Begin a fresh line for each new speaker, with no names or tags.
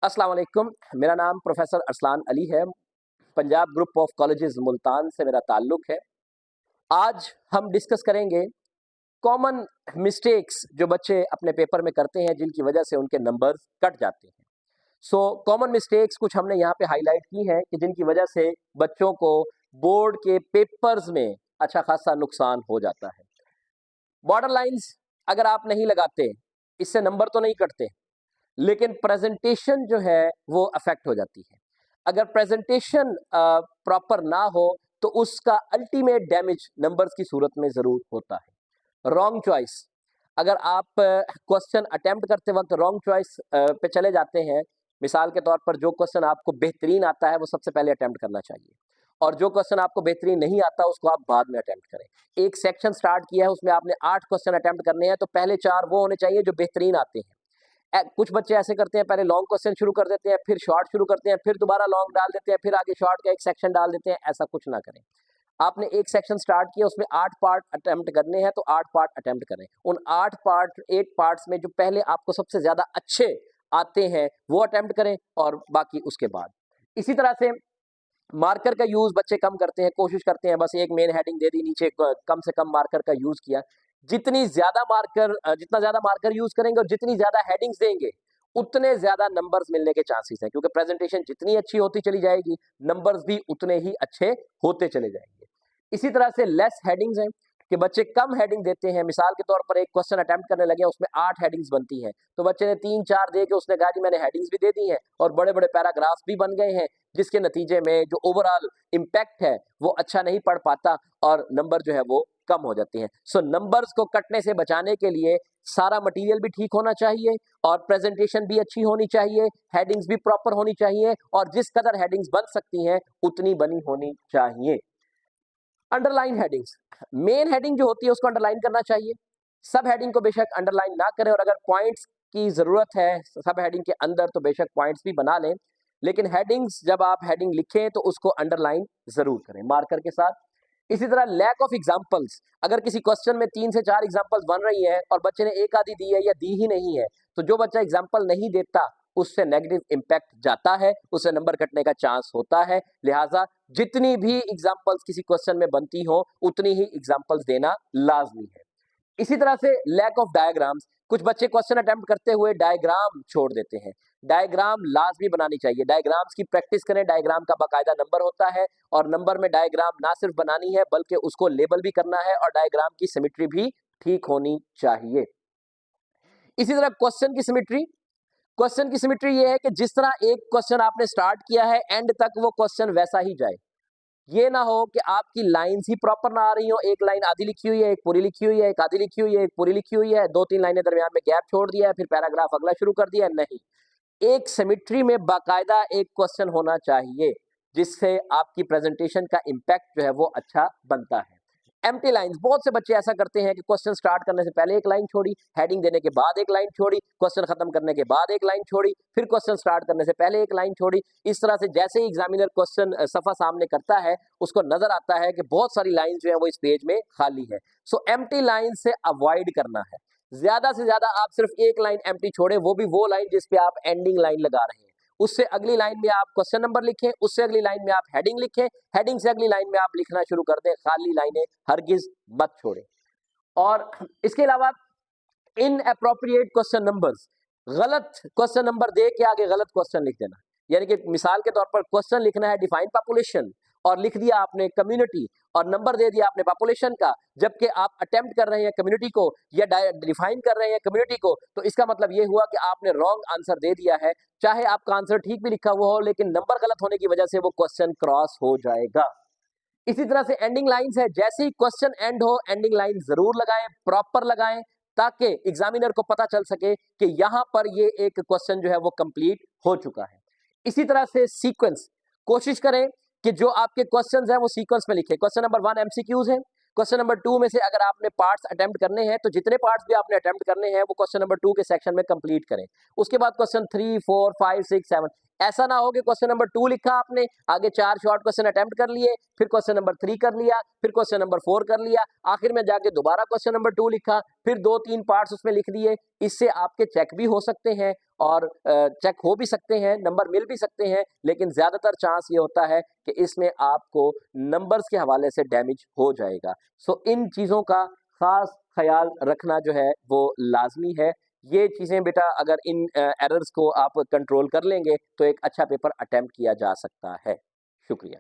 अस्सलाम वालेकुम। मेरा नाम प्रोफेसर अरसलान अली है। Punjab group of colleges Multan से मेरा ताल्लुक़ है। आज हम डिस्कस करेंगे कॉमन मिस्टेक्स जो बच्चे अपने पेपर में करते हैं जिनकी वजह से उनके नंबर्स कट जाते हैं। सो कॉमन मिस्टेक्स कुछ हमने यहाँ पे हाईलाइट की हैं कि जिनकी वजह से बच्चों को बोर्ड के पेपर्स में अच्छा खासा नुकसान हो जाता है। बॉर्डर लाइन्स अगर आप नहीं लगाते, इससे नंबर तो नहीं कटते, लेकिन प्रेजेंटेशन जो है वो अफेक्ट हो जाती है। अगर प्रेजेंटेशन प्रॉपर ना हो तो उसका अल्टीमेट डैमेज नंबर्स की सूरत में ज़रूर होता है। रॉन्ग चॉइस, अगर आप क्वेश्चन अटेम्प्ट करते वक्त रॉन्ग चॉइस पे चले जाते हैं, मिसाल के तौर पर जो क्वेश्चन आपको बेहतरीन आता है वो सबसे पहले अटेम्प्ट करना चाहिए, और जो क्वेश्चन आपको बेहतरीन नहीं आता उसको आप बाद में अटेम्प्ट करें। एक सेक्शन स्टार्ट किया है, उसमें आपने 8 क्वेश्चन अटेम्प्ट करने हैं, तो पहले 4 वो होने चाहिए जो बेहतरीन आते हैं। कुछ बच्चे ऐसे करते हैं, पहले लॉन्ग क्वेश्चन शुरू कर देते हैं, फिर शॉर्ट शुरू करते हैं, फिर दोबारा लॉन्ग डाल देते हैं, फिर आगे शॉर्ट का एक सेक्शन डाल देते हैं। ऐसा कुछ ना करें। आपने एक सेक्शन स्टार्ट किया, उसमें 8 पार्ट अटेम्प्ट करने हैं, तो 8 पार्ट अटेम्प्ट करें। उन 8 पार्ट्स में जो पहले आपको सबसे ज्यादा अच्छे आते हैं वो अटेम्प्ट करें, और बाकी उसके बाद। इसी तरह से मार्कर का यूज बच्चे कम करते हैं, कोशिश करते हैं बस एक मेन हेडिंग दे दी, नीचे कम से कम मार्कर का यूज किया। जितना ज्यादा मार्कर यूज करेंगे और जितनी ज्यादा हेडिंग्स देंगे, उतने ज्यादा नंबर्स मिलने के चांसेस हैं, क्योंकि प्रेजेंटेशन जितनी अच्छी होती चली जाएगी, नंबर्स भी उतने ही अच्छे होते चले जाएंगे। इसी तरह से लेस हेडिंग्स हैं कि बच्चे कम हेडिंग देते हैं। मिसाल के तौर पर एक क्वेश्चन अटेम्प्ट करने लगे, उसमें 8 हेडिंग्स बनती हैं, तो बच्चे ने 3-4 दे के उसने कहा जी मैंने हेडिंग्स भी दे दी हैं और बड़े बड़े पैराग्राफ्स भी बन गए हैं, जिसके नतीजे में जो ओवरऑल इम्पैक्ट है वो अच्छा नहीं पढ़ पाता और नंबर जो है वो कम हो जाते हैं। सो नंबर्स को कटने से बचाने के लिए सारा मटेरियल भी ठीक होना चाहिए, और प्रेजेंटेशन भी अच्छी होनी चाहिए, हेडिंग्स भी प्रॉपर होनी चाहिए, और जिस कदर हेडिंग्स बन सकती हैं उतनी बनी होनी चाहिए। अंडरलाइन हेडिंग्स, मेन हेडिंग जो होती है उसको अंडरलाइन करना चाहिए। सब हेडिंग को बेशक अंडरलाइन ना करें, और अगर पॉइंट्स की जरूरत है सब हेडिंग के अंदर तो बेशक पॉइंट्स भी बना लें, लेकिन हेडिंग्स जब आप हेडिंग लिखें तो उसको अंडरलाइन जरूर करें मार्कर के साथ। इसी तरह लैक ऑफ एग्जांपल्स, अगर किसी क्वेश्चन में 3 से 4 एग्जांपल्स बन रही है और बच्चे ने एक आधी दी है या दी ही नहीं है, तो जो बच्चा एग्जांपल नहीं देता उससे नेगेटिव इंपैक्ट जाता है, उससे नंबर कटने का चांस होता है। लिहाजा जितनी भी एग्जांपल्स किसी क्वेश्चन में बनती हो उतनी ही एग्जांपल्स देना लाजमी है। इसी तरह से लैक ऑफ डायग्राम्स, कुछ बच्चे क्वेश्चन अटेम्प्ट करते हुए डायग्राम छोड़ देते हैं। डायग्राम लाजमी बनानी चाहिए, डायग्राम्स की प्रैक्टिस करें। डायग्राम का बाकायदा नंबर होता है, और नंबर में डायग्राम ना सिर्फ बनानी है बल्कि उसको लेबल भी करना है, और डायग्राम की सिमेट्री भी ठीक होनी चाहिए। इसी तरह क्वेश्चन की सिमेट्री ये है कि जिस तरह एक क्वेश्चन आपने स्टार्ट किया है, एंड तक वो क्वेश्चन वैसा ही जाए। ये ना हो कि आपकी लाइंस ही प्रॉपर ना आ रही हो, एक लाइन आधी लिखी हुई है, एक पूरी लिखी हुई है, एक आधी लिखी हुई है, एक पूरी लिखी हुई है, 2-3 लाइनें दरमियान में गैप छोड़ दिया है, फिर पैराग्राफ अगला शुरू कर दिया। नहीं, एक सिमेट्री में बाकायदा एक क्वेश्चन होना चाहिए, जिससे आपकी प्रेजेंटेशन का इम्पैक्ट जो है वो अच्छा बनता है। एम्प्टी लाइंस, बहुत से बच्चे ऐसा करते हैं कि क्वेश्चन स्टार्ट करने से पहले एक लाइन छोड़ी, हेडिंग देने के बाद एक लाइन छोड़ी, क्वेश्चन खत्म करने के बाद एक लाइन छोड़ी, फिर क्वेश्चन स्टार्ट करने से पहले एक लाइन छोड़ी। इस तरह से जैसे ही एग्जामिनर क्वेश्चन सफा सामने करता है, उसको नजर आता है कि बहुत सारी लाइन जो है वो इस पेज में खाली है। सो एम्प्टी लाइन से अवॉइड करना है। ज्यादा से ज्यादा आप सिर्फ एक लाइन एम्प्टी छोड़े, वो भी वो लाइन जिसपे आप एंडिंग लाइन लगा रहे हैं। उससे अगली लाइन में आप क्वेश्चन नंबर लिखें, उससे अगली लाइन में आप हेडिंग लिखें, हेडिंग से अगली लाइन में आप लिखना शुरू कर दें। खाली लाइनें हरगिज मत छोड़ें। और इसके अलावा इन अप्रोप्रिएट क्वेश्चन नंबर्स, गलत क्वेश्चन नंबर दे के आगे गलत क्वेश्चन लिख देना। यानी कि मिसाल के तौर पर क्वेश्चन लिखना है डिफाइन पॉपुलेशन, और लिख दिया आपने कम्युनिटी, और नंबर दे दिया आपने पॉपुलेशन का, जबकि आप अटेम्प्ट कर रहे हैं कम्युनिटी को या डिफाइन कर रहे हैं कम्युनिटी को, तो इसका मतलब ये हुआ कि आपने रॉन्ग आंसर दे दिया है। चाहे आपका आंसर ठीक भी लिखा हुआ हो, लेकिन नंबर गलत होने की वजह से वो क्वेश्चन क्रॉस हो जाएगा। इसी तरह से एंडिंग लाइंस है, जैसे ही क्वेश्चन एंड हो एंडिंग लाइन जरूर लगाएं, प्रॉपर लगाएं, ताकि एग्जामिनर को पता चल सके कि यहां पर ये एक क्वेश्चन जो है वो कंप्लीट हो चुका है। इसी तरह से सीक्वेंस, कोशिश करें कि जो आपके क्वेश्चंस हैं वो सीक्वेंस में लिखें। क्वेश्चन नंबर 1 एमसीक्यूज है, क्वेश्चन नंबर 2 में से अगर आपने पार्ट्स अटेम्प्ट करने हैं तो जितने पार्ट्स भी आपने अटेम्प्ट करने हैं वो क्वेश्चन नंबर 2 के सेक्शन में कंप्लीट करें। उसके बाद क्वेश्चन 3, 4, 5, 6, 7 ऐसा ना हो कि क्वेश्चन नंबर 2 लिखा आपने, आगे 4 शॉर्ट क्वेश्चन अटेम्प्ट कर लिए, फिर क्वेश्चन नंबर 3 कर लिया, फिर क्वेश्चन नंबर 4 कर लिया, आखिर में जाके दोबारा क्वेश्चन नंबर 2 लिखा, फिर 2-3 पार्ट्स उसमें लिख दिए। इससे आपके चेक भी हो सकते हैं और चेक हो भी सकते हैं, नंबर मिल भी सकते हैं, लेकिन ज़्यादातर चांस ये होता है कि इसमें आपको नंबर्स के हवाले से डैमेज हो जाएगा। सो इन चीज़ों का ख़ास ख़याल रखना जो है वो लाज़मी है। ये चीज़ें बेटा अगर इन एरर्स को आप कंट्रोल कर लेंगे तो एक अच्छा पेपर अटेम्प्ट किया जा सकता है। शुक्रिया।